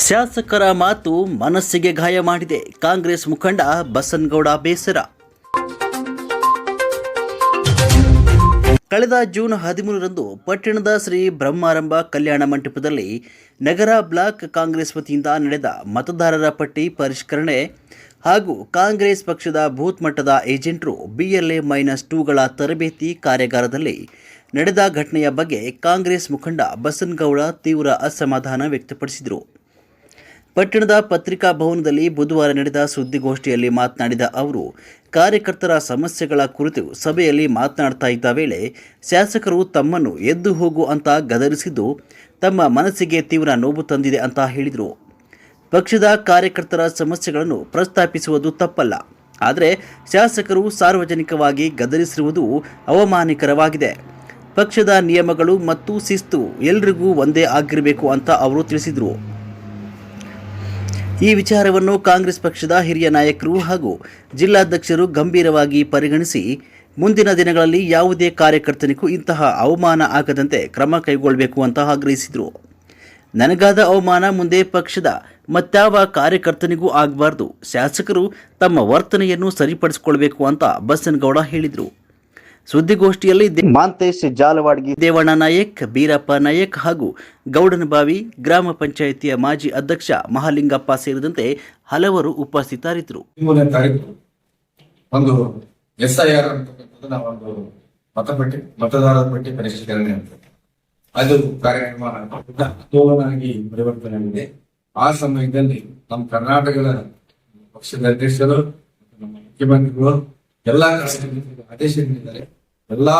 ಶಾಸಕರ ಮಾತು ಮನಸ್ಸಿಗೆ ಗಾಯ ಮಾಡಿದೆ. ಕಾಂಗ್ರೆಸ್ ಮುಖಂಡ ಬಸನಗೌಡ ಬೇಸರ. ಕಳೆದ ಜೂನ್ 13ರಂದು ಪಟ್ಟಣದ ಶ್ರೀ ಬ್ರಹ್ಮಾರಂಭ ಕಲ್ಯಾಣ ಮಂಟಪದಲ್ಲಿ ನಗರ ಬ್ಲಾಕ್ ಕಾಂಗ್ರೆಸ್ ವತಿಯಿಂದ ನಡೆದ ಮತದಾರರ ಪಟ್ಟಿ ಪರಿಷ್ಕರಣೆ ಹಾಗೂ ಕಾಂಗ್ರೆಸ್ ಪಕ್ಷದ ಬೂತ್ ಮಟ್ಟದ ಏಜೆಂಟರು BLA-2ಗಳ ತರಬೇತಿ ಕಾರ್ಯಾಗಾರದಲ್ಲಿ ನಡೆದ ಘಟನೆಯ ಬಗ್ಗೆ ಕಾಂಗ್ರೆಸ್ ಮುಖಂಡ ಬಸನಗೌಡ ತೀವ್ರ ಅಸಮಾಧಾನ ವ್ಯಕ್ತಪಡಿಸಿದರು. ಪಟ್ಟಣದ ಪತ್ರಿಕಾ ಭವನದಲ್ಲಿ ಬುಧವಾರ ನಡೆದ ಸುದ್ದಿಗೋಷ್ಠಿಯಲ್ಲಿ ಮಾತನಾಡಿದ ಅವರು, ಕಾರ್ಯಕರ್ತರ ಸಮಸ್ಯೆಗಳ ಕುರಿತು ಸಭೆಯಲ್ಲಿ ಮಾತನಾಡ್ತಾ ಇದ್ದ ವೇಳೆ ಶಾಸಕರು ತಮ್ಮನ್ನು ಎದ್ದು ಹೋಗು ಅಂತ ಗದರಿಸಿದ್ದು ತಮ್ಮ ಮನಸ್ಸಿಗೆ ತೀವ್ರ ನೋವು ತಂದಿದೆ ಅಂತ ಹೇಳಿದರು. ಪಕ್ಷದ ಕಾರ್ಯಕರ್ತರ ಸಮಸ್ಯೆಗಳನ್ನು ಪ್ರಸ್ತಾಪಿಸುವುದು ತಪ್ಪಲ್ಲ, ಆದರೆ ಶಾಸಕರು ಸಾರ್ವಜನಿಕವಾಗಿ ಗದರಿಸಿರುವುದು ಅವಮಾನಕರವಾಗಿದೆ. ಪಕ್ಷದ ನಿಯಮಗಳು ಮತ್ತು ಶಿಸ್ತು ಎಲ್ರಿಗೂ ಒಂದೇ ಆಗಿರಬೇಕು ಅಂತ ಅವರು ತಿಳಿಸಿದರು. ಈ ವಿಚಾರವನ್ನು ಕಾಂಗ್ರೆಸ್ ಪಕ್ಷದ ಹಿರಿಯ ನಾಯಕರು ಹಾಗೂ ಜಿಲ್ಲಾಧ್ಯಕ್ಷರು ಗಂಭೀರವಾಗಿ ಪರಿಗಣಿಸಿ ಮುಂದಿನ ದಿನಗಳಲ್ಲಿ ಯಾವುದೇ ಕಾರ್ಯಕರ್ತನಿಗೂ ಇಂತಹ ಅವಮಾನ ಆಗದಂತೆ ಕ್ರಮ ಕೈಗೊಳ್ಳಬೇಕು ಅಂತ ಆಗ್ರಹಿಸಿದರು. ನನಗಾದ ಅವಮಾನ ಮುಂದೆ ಪಕ್ಷದ ಮತ್ಯಾವ ಕಾರ್ಯಕರ್ತನಿಗೂ ಆಗಬಾರ್ದು. ಶಾಸಕರು ತಮ್ಮ ವರ್ತನೆಯನ್ನು ಸರಿಪಡಿಸಿಕೊಳ್ಳಬೇಕು ಅಂತ ಬಸನಗೌಡ ಹೇಳಿದರು. ಸುದ್ದಿಗೋಷ್ಠಿಯಲ್ಲಿ ಮಾಂತೇಶ್ ಜಾಲವಾಡ್ಗಿ, ದೇವಣ್ಣ ನಾಯಕ್, ಬೀರಪ್ಪ ನಾಯಕ್ ಹಾಗೂ ಗೌಡನಬಾವಿ ಗ್ರಾಮ ಪಂಚಾಯಿತಿಯ ಮಾಜಿ ಅಧ್ಯಕ್ಷ ಮಹಾಲಿಂಗಪ್ಪ ಸೇರಿದಂತೆ ಹಲವರು ಉಪಸ್ಥಿತರಿದ್ದರು. ಒಂದು SIR ಒಂದು ಮತದಾರರ ಪಟ್ಟಿ ಪರಿಷ್ಕರಣೆ ಅಂತ ಅದು ಕಾರ್ಯಕ್ರಮ ಆಂದೋಲನಾಗಿ ಪರಿವರ್ತನೆ ಆಗಿದೆ. ಆ ಸಮಯದಲ್ಲಿ ನಮ್ಮ ಕರ್ನಾಟಕದ ಪಕ್ಷದ ಅಧ್ಯಕ್ಷರು, ನಮ್ಮ ಮುಖ್ಯಮಂತ್ರಿಗಳು ಎಲ್ಲಾ ಆದೇಶ ನೀಡಿದ್ದಾರೆ. ಎಲ್ಲಾ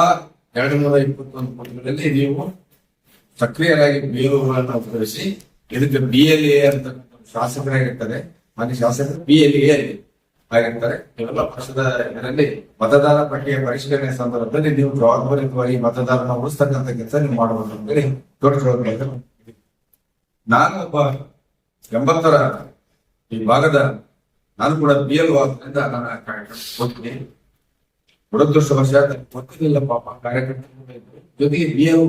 221 ಪುಟಗಳಲ್ಲಿ ನೀವು ಸಕ್ರಿಯರಾಗಿ BLOಗಳನ್ನು ಉಪಯೋಗಿಸಿ ಇದಕ್ಕೆ BLA ಅಂತ ಶಾಸಕರಾಗಿರ್ತಾರೆ, ಮಾನ್ಯ ಶಾಸಕರು BLA ಆಗಿರ್ತಾರೆ. ಎಲ್ಲ ಪಕ್ಷದ ಇದರಲ್ಲಿ ಮತದಾರ ಪಟ್ಟಿಯ ಪರಿಷ್ಕರಣೆ ಸಂದರ್ಭದಲ್ಲಿ ನೀವು ಜವಾಬ್ದಾರಿಯುತವಾಗಿ ಮತದಾರನ ಉಳಿಸ್ತಕ್ಕಂಥ ಕೆಲಸ ನೀವು ಮಾಡಬಹುದು ಅಂತ ಹೇಳಿ ದೊಡ್ಡ ಜವಾಬ್ದಾರಿ. ನಾನು ಒಬ್ಬ 80ರ ಈ ಭಾಗದ ನಾನು ಕೂಡ BLO ಆದ್ರಿಂದ ನಾನು ಹೋಗ್ತೀನಿ. ದುರದೃಷ್ಟವಶಾತ್ ಗೊತ್ತಿರಲಿಲ್ಲ ಪಾಪ ಕಾರ್ಯಕರ್ತರು ಜೊತೆಗೆ BLO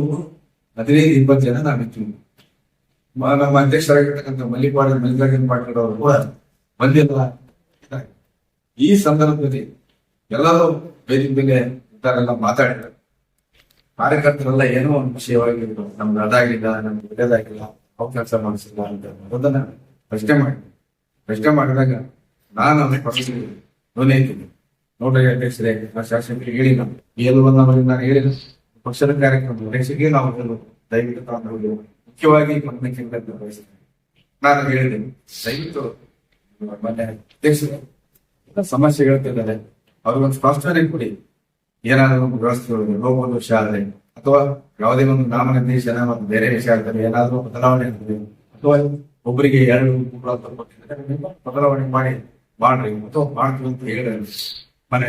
15-20 ಜನ ನಾವಿರ್ತೀವಿ. ನಮ್ಮ ಅಧ್ಯಕ್ಷರಾಗಿರ್ತಕ್ಕಂಥ ಮಲ್ಲಿಕಾರ್ಜುನ್ ಪಾಟೀಲ್ ಅವರು ಕೂಡ ಬಂದಿಲ್ಲ. ಈ ಸಂದರ್ಭದಲ್ಲಿ ಎಲ್ಲರೂ ಬೇರೆ ಬೇರೆ ಇದ್ದಾರೆಲ್ಲ ಮಾತಾಡಿದ್ರು. ಕಾರ್ಯಕರ್ತರೆಲ್ಲ ಏನೋ ಒಂದು ವಿಷಯವಾಗಿದ್ರು, ನಮ್ಗೆ ಅದಾಗಿಲ್ಲ, ನಮ್ಗೆ ಒಳ್ಳೇದಾಗಿಲ್ಲ, ಅವ್ ಕೆಲಸ ಮಾಡಿಸಿಲ್ಲ ಅಂತ ಅದನ್ನ ಪ್ರಶ್ನೆ ಮಾಡಿದಾಗ ನಾನು ನೋಡೈತೀನಿ. ನೋಡ್ರಿ ಅಧ್ಯಕ್ಷರೇ, ಶಾಸಕರಿಗೆ ಹೇಳಿ ನಾನು ಹೇಳಿದ ಪಕ್ಷದ ಕಾರ್ಯಕ್ರಮ ಅಧ್ಯಕ್ಷರಿಗೆ ನಾವು ದಯವಿಟ್ಟು ತಾವು ಮುಖ್ಯವಾಗಿ ನಾನು ಹೇಳಿದ್ದೇನೆ, ದಯವಿಟ್ಟು ಮೊನ್ನೆ ಅಧ್ಯಕ್ಷರು ಸಮಸ್ಯೆ ಹೇಳ್ತಿದ್ದಾರೆ, ಅವ್ರಿಗೊಂದು ಸ್ಪಷ್ಟನೆ ಕೊಡಿ. ಏನಾದ್ರು ಒಂದು ವ್ಯವಸ್ಥೆ ಹೋಗುವ ವಿಷಯ ಆದ್ರೆ ಅಥವಾ ಯಾವುದೇ ಒಂದು ನಾಮನಿರ್ದೇಶನ ಮತ್ತು ಬೇರೆ ವಿಷಯ ಆಗ್ತದೆ, ಏನಾದ್ರೂ ಬದಲಾವಣೆ ಆಗ್ತದೆ ಅಥವಾ ಒಬ್ಬರಿಗೆ 2 ಬದಲಾವಣೆ ಮಾಡ್ರಿ ಅಥವಾ ಮಾಡ್ತೀವಿ ಅಂತ ಹೇಳಿದ್ರೆ ಮನೆ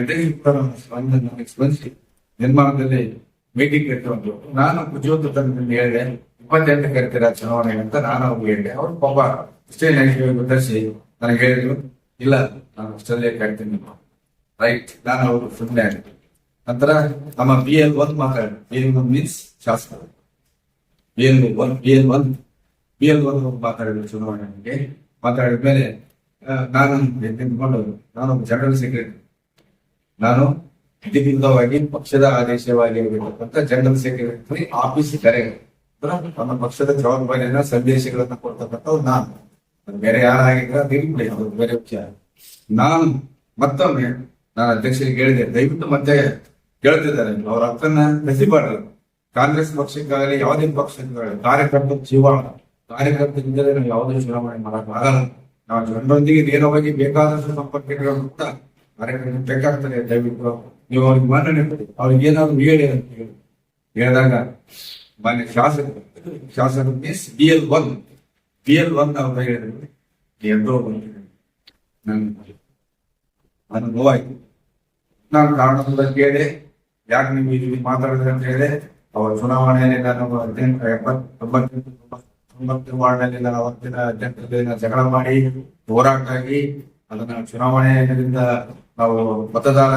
ಸ್ಪಂದಿಸಿ ನಿರ್ಮಾಣದಲ್ಲಿ ಮೀಟಿಂಗ್ ಕರೆದು ನಾನು ಬುದ್ಧಿವಂತದಿಂದ ಹೇಳಿದೆ 28 ಕರಿತೀರ ಚುನಾವಣೆ ಅಂತ ನಾನು ಅವ್ರಿಗೆ ಹೇಳಿದೆ. ಅವ್ರು ಪಾಪ ಇಷ್ಟೇ ಉತ್ತರಿಸಿ ನನಗೆ ಹೇಳಿದ್ರು, ಇಲ್ಲ ನಾನು ಅಷ್ಟಲ್ಲೇ ಕರಿತೀನಿ. ರೈಟ್, ನಾನು ಅವರು ಸುಮ್ಮನೆ ಆಗಿದ್ದೆ. ನಂತರ ನಮ್ಮ BL1 ಮಾತಾಡಿದ್ರು. BL1 ಮೀನ್ಸ್ ಶಾಸಕರು. BL1 ಮಾತಾಡಿದ್ರು. ಚುನಾವಣೆಗೆ ಮಾತಾಡಿದ್ಮೇಲೆ ನಾನು ಒಬ್ಬ ಜನರಲ್ ಸೆಕ್ರೆಟರಿ, ನಾನು ಅಧಿಕೃತವಾಗಿ ಪಕ್ಷದ ಆದೇಶವಾಗಿ ಇರಬೇಕಂತ ಜನರಲ್ ಸೆಕ್ರೆಟರಿ ಆಫೀಸ್ ಕರೆ ನಮ್ಮ ಪಕ್ಷದ ಜವಾಬ್ದಾರಿಯನ್ನ ಸಂದೇಶಗಳನ್ನ ಕೊಡ್ತಕ್ಕಂಥವ್ರು ನಾನು. ಬೇರೆ ಯಾರಾಗಿದ್ರೆ ನಿಲ್ಬಿಡಿ, ಅದು ಬೇರೆ ವಿಷಯ. ನಾನು ಮತ್ತೊಮ್ಮೆ ನಾನು ಅಧ್ಯಕ್ಷರಿಗೆ ಹೇಳಿದೆ, ದಯವಿಟ್ಟು ಮತ್ತೆ ಕೇಳ್ತಿದ್ದಾರೆ, ಅವ್ರ ಹಕ್ಕನ್ನ ನೆಸಿಬಾರ್ದು. ಕಾಂಗ್ರೆಸ್ ಪಕ್ಷಕ್ಕಾಗಲಿ ಯಾವುದೇ ಪಕ್ಷಕ್ಕಾಗಲಿ ಕಾರ್ಯಕರ್ತರ ಜೀವನ, ಕಾರ್ಯಕರ್ತರಿಂದಲೇ ನಾವು ಯಾವುದೇ ಚುನಾವಣೆ ಮಾಡಕ್ ಆಗಲ್ಲ. ನಾವು ಜನರೊಂದಿಗೆ ನೇರವಾಗಿ ಬೇಕಾದಷ್ಟು ಸಂಪರ್ಕ ಕೂಡ ಕಾರ್ಯಕ್ರಮ ಬೇಕಾಗ್ತದೆ. ದಯವಿಟ್ಟು ನೀವು ಅವ್ರಿಗೆ ಮನ್ನಣೆ ಕೊಡಿ, ಅವ್ರಿಗೆ ಏನಾದ್ರು ಹೇಳಿ ಅಂತ ಹೇಳಿದಾಗ ಮಾನ್ಯ ಶಾಸಕರು ಮೀನ್ಸ್ BL1 ಅವ್ರು ಹೇಳಿದ್ರು. ಎಂದೋ ನಾನು ನೋವಾಯ್ತು. ನಾನು ಕಾರಣದಿಂದ ಕೇಳಿದೆ, ಯಾಕೆ ನೀವು ಇಲ್ಲಿ ಮಾತಾಡಿದ್ರೆ ಅಂತ ಹೇಳಿದೆ. ಅವರ ಚುನಾವಣೆಯಲ್ಲಿ ನಾನು 90 ವಾರ್ಡ್ನಲ್ಲಿ ನಾನು ಅವತ್ತಿನ ಜನತೆಯ ಜಗಳ ಮಾಡಿ ಹೋರಾಟ ಆಗಿ ಅದನ್ನ ಚುನಾವಣೆಯಿಂದ ನಾವು ಮತದಾರ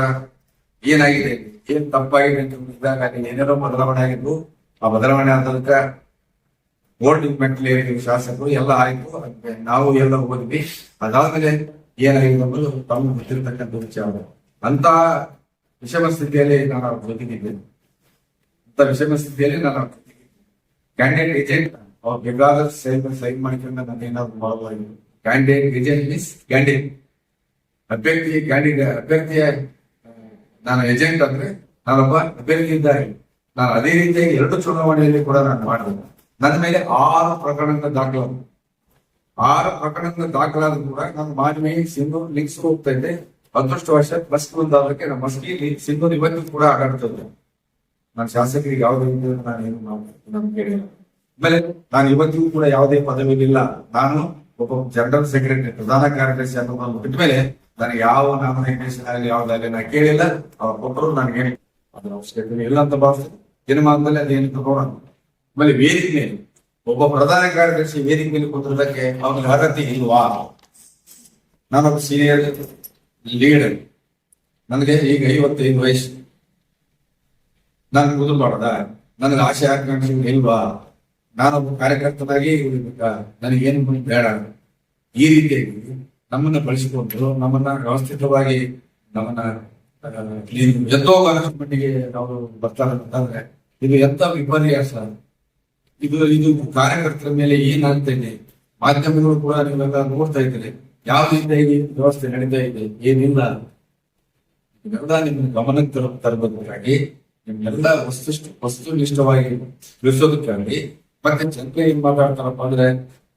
ಏನಾಗಿದೆ, ಏನ್ ತಪ್ಪಾಗಿದೆ ಅಂತ ಇದ್ದಾಗ ಅಲ್ಲಿ ಏನೇನೋ ಬದಲಾವಣೆ ಆಗಿದ್ದು. ಆ ಬದಲಾವಣೆ ಆದದಕ್ಕೆ ವೋಟಿಂಗ್ ಮೆಟ್ಲಿ ಶಾಸಕರು ಎಲ್ಲ ಆಯ್ತು. ಅದ್ಕೆ ನಾವು ಎಲ್ಲ ಹೋದ್ವಿ. ಅದಾದ್ಮೇಲೆ ಏನಾಗಿದೆ ಅನ್ನೋದು ತಮ್ಮ ಗೊತ್ತಿರ್ತಕ್ಕಂಥ ವಿಚಾರ. ಅಂತ ವಿಷಮ ಸ್ಥಿತಿಯಲ್ಲಿ ನಾನು ಅವ್ರ ಜೊತೆಗಿದ್ದೆ. ಅಂತ ವಿಷಮ ಸ್ಥಿತಿಯಲ್ಲಿ ನಾನು ಕ್ಯಾಂಡಿಡೇಟ್ ಏಜೆಂಟ್ ಅವ್ರು ಬೇಕಾದ್ರೆ ಸೈನ್ ಮಾಡಿಕೊಂಡು ನಾನು ಏನಾದ್ರು ಮಾಡಬಹುದು. ಕ್ಯಾಂಡಿಡೇಟ್ ಏಜೆಂಟ್ ಮೀನ್ಸ್ ಕ್ಯಾಂಡಿಡೇಟ್ ಅಭ್ಯರ್ಥಿಯ ನಾನು ಏಜೆಂಟ್ ಅಂದ್ರೆ ನಾನೊಬ್ಬ ಅಭ್ಯರ್ಥಿ ಇದ್ದಾರೆ. ನಾನು ಅದೇ ರೀತಿಯಾಗಿ 2 ಚುನಾವಣೆಯಲ್ಲಿ ಕೂಡ ನಾನು ಮಾಡಿದೆ. ನನ್ನ ಮೇಲೆ 6 ಪ್ರಕರಣಗಳ ದಾಖಲಾದ ಕೂಡ ನಾನು ಮಾನ್ವಿ ಸಿಂಧೂರು ಲಿಂಕ್ಸ್ ಹೋಗ್ತಾ ಇದ್ದೆ. 10 ವರ್ಷ ಬಸ್ ಬಂದಾದಕ್ಕೆ ನಮ್ಮ ಬಸ್ಗೆ ಸಿಂಧೂರು ಇವತ್ತು ಕೂಡ ಆಗಾಡ್ತದೆ. ನಾನು ಶಾಸಕರಿಗೆ ಯಾವುದೇ ರೀತಿ ನಾನು ಏನು ನಮ್ಗೆ ಕೇಳಿಲ್ಲ. ಆಮೇಲೆ ನಾನು ಇವತ್ತಿಗೂ ಕೂಡ ಯಾವುದೇ ಪದವಿಲಿಲ್ಲ. ನಾನು ಒಬ್ಬ ಜನರಲ್ ಸೆಕ್ರೆಟರಿ ಪ್ರಧಾನ ಕಾರ್ಯದರ್ಶಿ ಅನ್ನೋದನ್ನು ಬಿಟ್ಟ ಮೇಲೆ ನನಗೆ ಯಾವ ನಾಮಿನೇಷನ್ ಆಗಲಿ ಯಾವ್ದಾಗಲಿ ನಾನು ಕೇಳಿಲ್ಲ. ಅವ್ರು ಕೊಟ್ಟರು ನನಗೆ ಅದ್ರ ಅವಶ್ಯಕತೆ ಇಲ್ಲ ಅಂತ ಭಾವಿಸ್ತೇನೆ. ದಿನಮಾನದಲ್ಲಿ ಅದೇನು ನೋಡೋಣ. ಆಮೇಲೆ ವೇದಿಕೆ ಮೇಲೆ ಒಬ್ಬ ಪ್ರಧಾನ ಕಾರ್ಯದರ್ಶಿ ವೇದಿಕೆ ಮೇಲೆ ಕೂತಿರೋದಕ್ಕೆ ಅವನಿಗೆ ಅರ್ಹತೆ ಇಲ್ವಾ? ನಾನೊಬ್ಬ ಸೀನಿಯರ್ ಲೀಡರ್, ನನಗೆ ಈಗ 55 ವಯಸ್ಸು. ನಾನು ಕೂದಲ್ಬಾರ್ದ? ನನಗೆ ಆಶೆ ಆಕಾಂಕ್ಷೆ ಇಲ್ವಾ? ನಾನೊಬ್ಬ ಕಾರ್ಯಕರ್ತನಾಗಿ ನನಗೇನು ಬೇಡ? ಈ ರೀತಿಯಾಗಿ ನಮ್ಮನ್ನ ಬಳಸಿಕೊಂಡು ನಮ್ಮನ್ನ ವ್ಯವಸ್ಥಿತವಾಗಿ ನಮ್ಮನ್ನ ಎಂತೋ ಮಟ್ಟಿಗೆ ನಾವು ಬರ್ತಾರೆ ಅಂತಂದ್ರೆ ಇದು ಎಂತ ವಿಪರ್ಯಾಸ. ಇದು ಕಾರ್ಯಕರ್ತರ ಮೇಲೆ ಏನಾಗ್ತಾ ಇದೆ? ಮಾಧ್ಯಮಗಳು ಕೂಡ ನೀವೆಲ್ಲ ನೋಡ್ತಾ ಇದ್ದೀರಿ ಯಾವ ರೀತಿಯಾಗಿ ವ್ಯವಸ್ಥೆ ನಡೀತಾ ಇದೆ, ಏನಿಲ್ಲ. ಇವೆಲ್ಲ ನಿಮ್ಮ ಗಮನಕ್ಕೆ ತರಬೇಕಾಗಿ ನಿಮ್ಗೆಲ್ಲ ವಸ್ತುನಿಷ್ಠವಾಗಿ ತಿಳಿಸೋದಕ್ಕಾಗಿ ಮತ್ತೆ ಜನತೆ ಏನ್ ಮಾತಾಡ್ತಾರಪ್ಪ ಅಂದ್ರೆ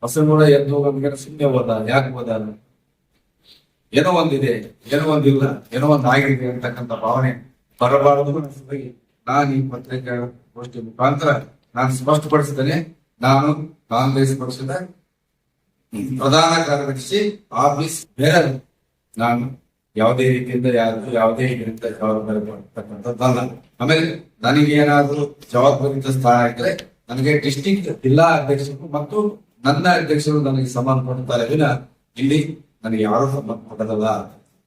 ಹೊಸನೂರ ಎದ್ದು ಹೋಗೋದಕ್ಕೆ ಸುಮ್ಮನೆ ಹೋದ, ಯಾಕೆ ಹೋದ? ಏನೋ ಒಂದಿದೆ, ಏನೋ ಒಂದಿಲ್ಲ, ಏನೋ ಒಂದ್ ಆಗಿದೆ ಅಂತಕ್ಕಂಥ ಭಾವನೆ ಬರಬಾರದು. ನಾನು ಈ ಪತ್ರಿಕಾಗೋಷ್ಠಿ ಮುಖಾಂತರ ನಾನು ಸ್ಪಷ್ಟಪಡಿಸಿದ್ದೇನೆ. ನಾನು ಕಾಂಗ್ರೆಸ್ ಪಕ್ಷದ ಪ್ರಧಾನ ಕಾರ್ಯದರ್ಶಿ ಆಫೀಸ್ ಬೇರೆ. ನಾನು ಯಾವುದೇ ರೀತಿಯಿಂದ ಯಾವುದೇ ಇದರಿಂದ ಜವಾಬ್ದಾರಿ ಪಡ್ತಕ್ಕಂಥದ್ದಲ್ಲ. ಆಮೇಲೆ ನನಗೆ ಏನಾದ್ರೂ ಜವಾಬ್ದಾರಿಯುತ ಸ್ಥಾನ ಇದ್ರೆ ನನಗೆ ಡಿಸ್ಟ್ರಿಕ್ಟ್ ಜಿಲ್ಲಾ ಅಧ್ಯಕ್ಷರು ಮತ್ತು ನನ್ನ ಅಧ್ಯಕ್ಷರು ನನಗೆ ಸಂಬಂಧಪಡ್ತಾರೆ ವಿನ ಇಲ್ಲಿ ನನಗೆ ಯಾರು ಸಂಬಂಧಪಟ್ಟದಲ್ಲ.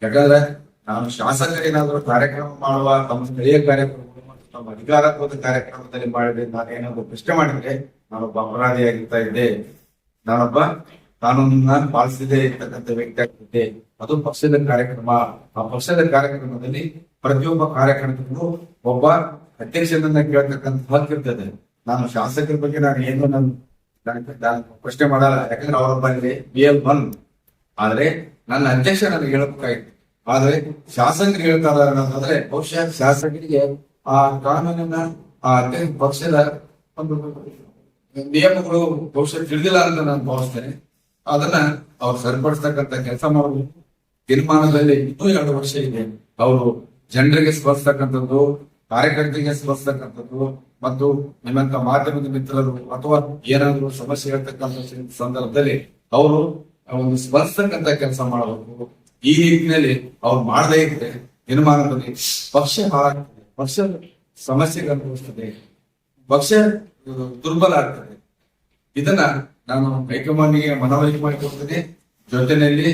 ಯಾಕಂದ್ರೆ ನಾನು ಶಾಸಕರೇನಾದ್ರೂ ಕಾರ್ಯಕ್ರಮ ಮಾಡುವ ತಮ್ಮ ಸ್ಥಳೀಯ ಕಾರ್ಯಕ್ರಮಗಳು ಮತ್ತು ತಮ್ಮ ಅಧಿಕಾರತ್ವದ ಕಾರ್ಯಕ್ರಮದಲ್ಲಿ ಮಾಡಿದ್ರೆ ನಾನೇನಾದ್ರೂ ಪ್ರಶ್ನೆ ಮಾಡಿದ್ರೆ ನಾನೊಬ್ಬ ಅಪರಾಧಿಯಾಗಿರ್ತಾ ಇದ್ದೆ. ನಾನೊಬ್ಬ ಕಾನೂನನ್ನ ಪಾಲಿಸದೇ ಇರ್ತಕ್ಕಂಥ ವ್ಯಕ್ತಿ ಆಗ್ತಿದ್ದೆ. ಅದು ಪಕ್ಷದ ಕಾರ್ಯಕ್ರಮ. ಆ ಪಕ್ಷದ ಕಾರ್ಯಕ್ರಮದಲ್ಲಿ ಪ್ರತಿಯೊಬ್ಬ ಕಾರ್ಯಕರ್ತರಿಗೂ ಒಬ್ಬ ಅಧ್ಯಕ್ಷನನ್ನ ಕೇಳ್ತಕ್ಕಂಥ ಹಕ್ಕಿರ್ತದೆ. ನಾನು ಶಾಸಕರ ಬಗ್ಗೆ ನಾನು ಏನು ನಾನು ಪ್ರಶ್ನೆ ಮಾಡಲ್ಲ. ಯಾಕಂದ್ರೆ ಅವರೊಬ್ಬ BL1. ಆದ್ರೆ ನನ್ನ ಅಧ್ಯಕ್ಷ ನನಗೆ ಹೇಳಬೇಕಾಗಿತ್ತು. ಆದ್ರೆ ಶಾಸಕರು ಹೇಳ್ತಾರ ಅನ್ನೋದಾದ್ರೆ ಬಹುಶಃ ಶಾಸಕರಿಗೆ ಆ ಕಾನೂನಿನ ಆ ಪಕ್ಷದ ಒಂದು ನಿಯಮಗಳು ಬಹುಶಃ ತಿಳಿದಿಲ್ಲ ಅಂತ ನಾನು ಭಾವಿಸ್ತೇನೆ. ಅದನ್ನ ಅವ್ರು ಸರಿಪಡಿಸ್ತಕ್ಕಂಥ ಕೆಲಸ ಮಾಡಬೇಕು. ತೀರ್ಮಾನದಲ್ಲಿ ಇನ್ನೂ 2 ವರ್ಷ ಇದೆ. ಅವರು ಜನರಿಗೆ ಸ್ಪರ್ಶತಕ್ಕಂಥದ್ದು, ಕಾರ್ಯಕರ್ತರಿಗೆ ಸ್ಪರ್ಶತಕ್ಕಂಥದ್ದು ಮತ್ತು ನಿಮ್ಮಂತ ಮಾಧ್ಯಮದ ಮಿತ್ರರು ಅಥವಾ ಏನಾದ್ರು ಸಮಸ್ಯೆ ಹೇಳ್ತಕ್ಕಂಥ ಸಂದರ್ಭದಲ್ಲಿ ಅವರು ಒಂದು ಸ್ಪರ್ಶತಕ್ಕಂಥ ಕೆಲಸ ಮಾಡಬೇಕು. ಈ ನಿಟ್ಟಿನಲ್ಲಿ ಅವ್ರು ಮಾಡದೇ ಇದ್ರೆ ತೀರ್ಮಾನದಲ್ಲಿ ಪಕ್ಷ ಹಾಳಾಗ್ತದೆ, ಪಕ್ಷ ಸಮಸ್ಯೆಗೆ ಅನುಭವಿಸ್ತದೆ, ಪಕ್ಷ ದುರ್ಬಲ ಆಗ್ತದೆ. ಇದನ್ನ ನಾನು ಹೈಕಮಾಂಡ್ಗೆ ಮನವರಿಕೆ ಮಾಡಿಕೊಡ್ತೇನೆ. ಜೊತೆಯಲ್ಲಿ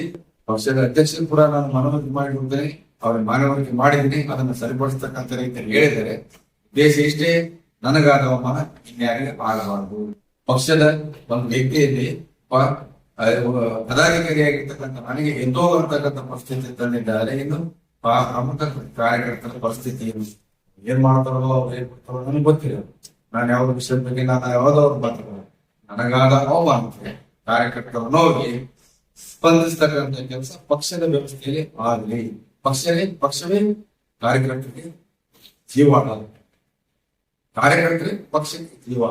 ಪಕ್ಷದ ಅಧ್ಯಕ್ಷರು ಕೂಡ ನಾನು ಮನವರಿಕೆ ಮಾಡಿಕೊಡ್ತೇನೆ. ಅವ್ರಿಗೆ ಮನವರಿಕೆ ಮಾಡಿದ್ದೀನಿ. ಅದನ್ನ ಸರಿಪಡಿಸ್ತಕ್ಕಂಥ ರೀತಿಯಲ್ಲಿ ಹೇಳಿದರೆ ದೇಶ ಇಷ್ಟೇ, ನನಗಾದ ಅವಮಾನ ಇನ್ಯಾರಿಗೆ ಆಗಬಾರದು. ಪಕ್ಷದ ಒಂದು ವ್ಯಕ್ತಿಯಲ್ಲಿ ಪದಾಧಿಕಾರಿಯಾಗಿರ್ತಕ್ಕಂಥ ನನಗೆ ಎಂದೋ ಅಂತಕ್ಕಂಥ ಪರಿಸ್ಥಿತಿ ತಂದಿದ್ದಾರೆ. ಇನ್ನು ಪ್ರಮುಖ ಕಾರ್ಯಕರ್ತರ ಪರಿಸ್ಥಿತಿ ಏನ್ ಮಾಡ್ತಾರೋ ಅವ್ರು ಏನ್ ಮಾಡ್ತಾರೋ ನನಗೆ ಗೊತ್ತಿಲ್ಲ. ನಾನು ಯಾವ್ದು ವಿಷಯದ ಬಗ್ಗೆ ನಾನು ಯಾವ್ದವ್ರು ಮಾತಾಡೋದು. ನನಗಾದ ಅವಮಾನಕ್ಕೆ ಕಾರ್ಯಕರ್ತರ ನೋವಿಗೆ ಸ್ಪಂದಿಸ್ತಕ್ಕಂಥ ಕೆಲಸ ಪಕ್ಷದ ವ್ಯವಸ್ಥೆಯಲ್ಲಿ ಆಗಲಿ. ಪಕ್ಷವೇ ಕಾರ್ಯಕರ್ತರಿಗೆ ಜೀವ, ಕಾರ್ಯಕರ್ತರಿಗೆ ಪಕ್ಷಕ್ಕೆ ಜೀವ.